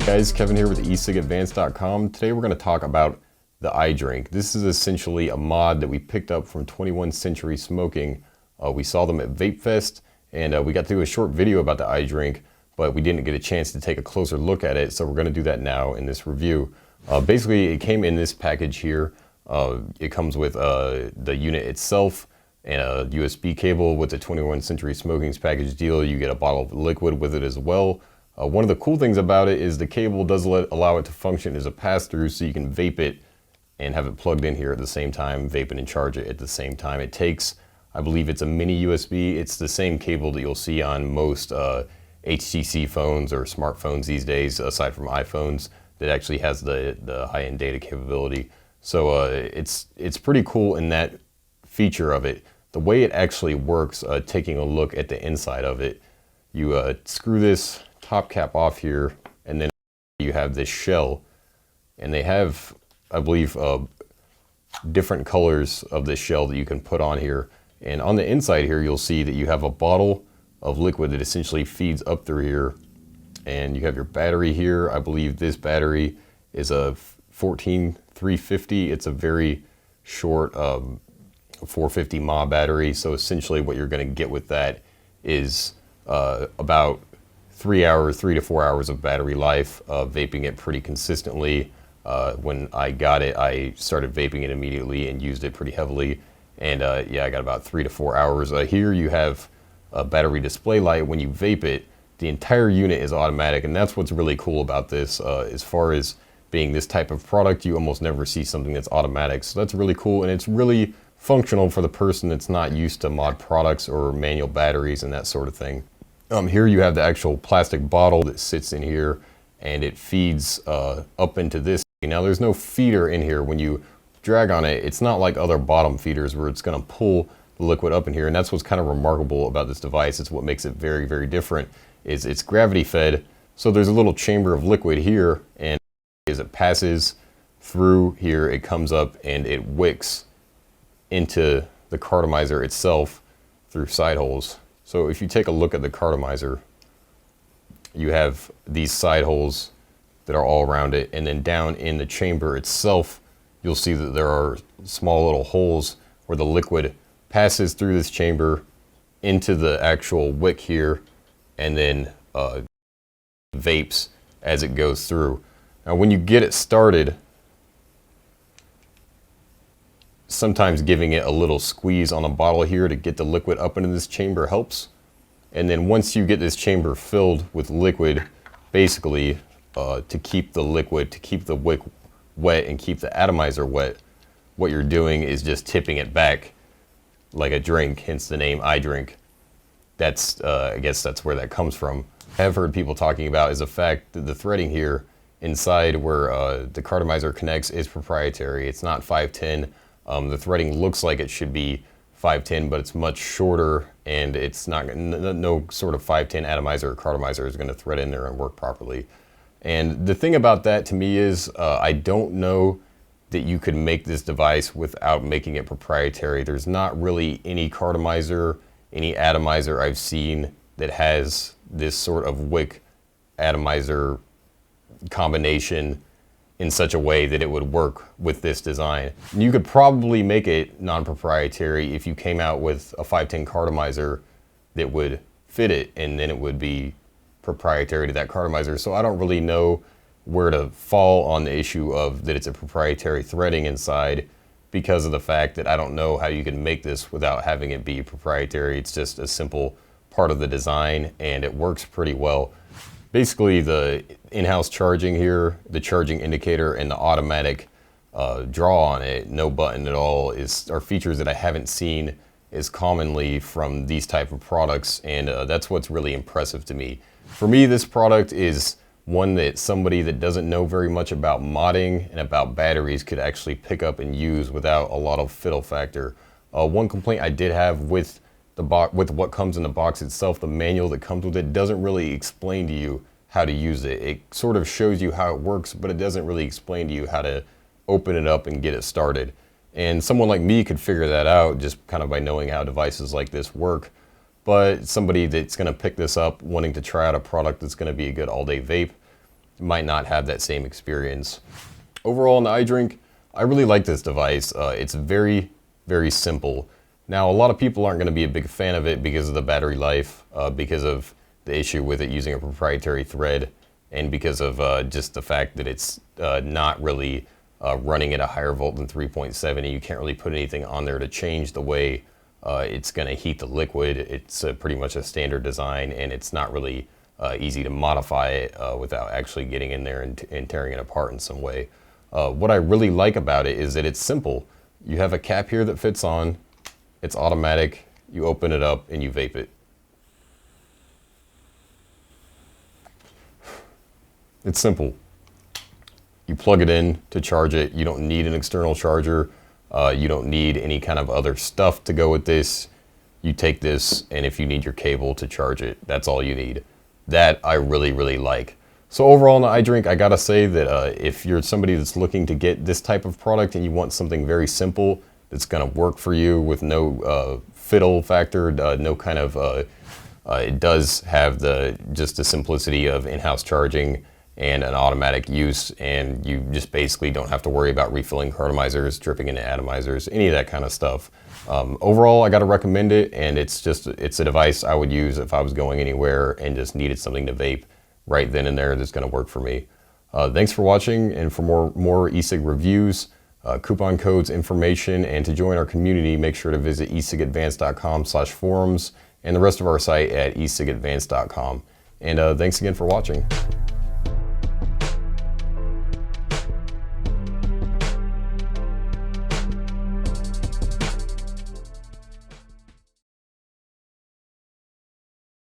Guys, Kevin here with e-cigadvanced.com. Today we're going to talk about the iDrink. This is essentially a mod that we picked up from 21 Century Smoking. We saw them at Vape Fest, and we got to do a short video about the iDrink, but we didn't get a chance to take a closer look at it, so we're going to do that now in this review. Basically, it came in this package here. It comes with the unit itself and a USB cable. With the 21 Century Smoking's package deal, you get a bottle of liquid with it as well. One of the cool things about it is the cable does allow it to function as a pass-through, so you can vape it and have it plugged in here at the same time, vape it and charge it at the same time. It takes, I believe it's a mini USB. It's the same cable that you'll see on most HTC phones or smartphones these days, aside from iPhones, that actually has the high-end data capability. So it's pretty cool in that feature of it. The way it actually works, taking a look at the inside of it, you screw this top cap off here, and then you have this shell, and they have, I believe, different colors of this shell that you can put on here. And on the inside here, you'll see that you have a bottle of liquid that essentially feeds up through here, and you have your battery here. I believe this battery is a 14350. It's a very short 450 mAh battery. So essentially what you're going to get with that is about 3 to 4 hours of battery life, vaping it pretty consistently. When I got it, I started vaping it immediately and used it pretty heavily. And yeah, I got about 3 to 4 hours. Here you have a battery display light. When you vape it, the entire unit is automatic, and that's what's really cool about this. As far as being this type of product, you almost never see something that's automatic. So that's really cool, and it's really functional for the person that's not used to mod products or manual batteries and that sort of thing. Here you have the actual plastic bottle that sits in here, and it feeds up into this. Now there's no feeder in here. When you drag on it, it's not like other bottom feeders where it's going to pull the liquid up in here, and that's what's kind of remarkable about this device. It's what makes it very, very different, is it's gravity fed. So there's a little chamber of liquid here, and as it passes through here, it comes up and it wicks into the cartomizer itself through side holes. So if you take a look at the cartomizer, you have these side holes that are all around it, and then down in the chamber itself, you'll see that there are small little holes where the liquid passes through this chamber into the actual wick here, and then vapes as it goes through. Now when you get it started, sometimes giving it a little squeeze on a bottle here to get the liquid up into this chamber helps. And then once you get this chamber filled with liquid, basically to keep the liquid, to keep the wick wet and keep the atomizer wet, what you're doing is just tipping it back like a drink, hence the name iDrink. That's, I guess that's where that comes from. I have heard people talking about is the fact that the threading here inside where the cartomizer connects is proprietary. It's not 510. The threading looks like it should be 510, but it's much shorter, and it's not, no sort of 510 atomizer or cartomizer is going to thread in there and work properly. And the thing about that to me is I don't know that you could make this device without making it proprietary. There's not really any cartomizer, any atomizer I've seen that has this sort of wick atomizer combination in such a way that it would work with this design. You could probably make it non-proprietary if you came out with a 510 cartomizer that would fit it, and then it would be proprietary to that cartomizer. So I don't really know where to fall on the issue of that it's a proprietary threading inside, because of the fact that I don't know how you can make this without having it be proprietary. It's just a simple part of the design, and it works pretty well. Basically, the in-house charging here, the charging indicator, and the automatic draw on it, no button at all, are features that I haven't seen as commonly from these type of products, and that's what's really impressive to me. For me, this product is one that somebody that doesn't know very much about modding and about batteries could actually pick up and use without a lot of fiddle factor. One complaint I did have with with what comes in the box itself, the manual that comes with it doesn't really explain to you how to use it. It sort of shows you how it works, but it doesn't really explain to you how to open it up and get it started. And someone like me could figure that out just kind of by knowing how devices like this work. But somebody that's going to pick this up wanting to try out a product that's going to be a good all-day vape, might not have that same experience. Overall, in the iDrink, I really like this device. It's very, very simple. Now, a lot of people aren't going to be a big fan of it because of the battery life, because of the issue with it using a proprietary thread, and because of just the fact that it's not really running at a higher volt than 3.7. You can't really put anything on there to change the way it's going to heat the liquid. It's pretty much a standard design, and it's not really easy to modify it without actually getting in there and tearing it apart in some way. What I really like about it is that it's simple. You have a cap here that fits on. It's automatic. You open it up and you vape it. It's simple. You plug it in to charge it. You don't need an external charger. You don't need any kind of other stuff to go with this. You take this, and if you need your cable to charge it, that's all you need. That I really, really like. So overall in the iDrink, I gotta say that if you're somebody that's looking to get this type of product and you want something very simple that's gonna work for you with no fiddle factor, no kind of, it does have just the simplicity of in-house charging and an automatic use, and you just basically don't have to worry about refilling cartomizers, dripping into atomizers, any of that kind of stuff. Overall, I gotta recommend it, and it's a device I would use if I was going anywhere and just needed something to vape right then and there that's gonna work for me. Thanks for watching, and for more e-cig reviews, coupon codes, information, and to join our community, make sure to visit e-cigadvanced.com/forums and the rest of our site at e-cigadvanced.com. And thanks again for watching.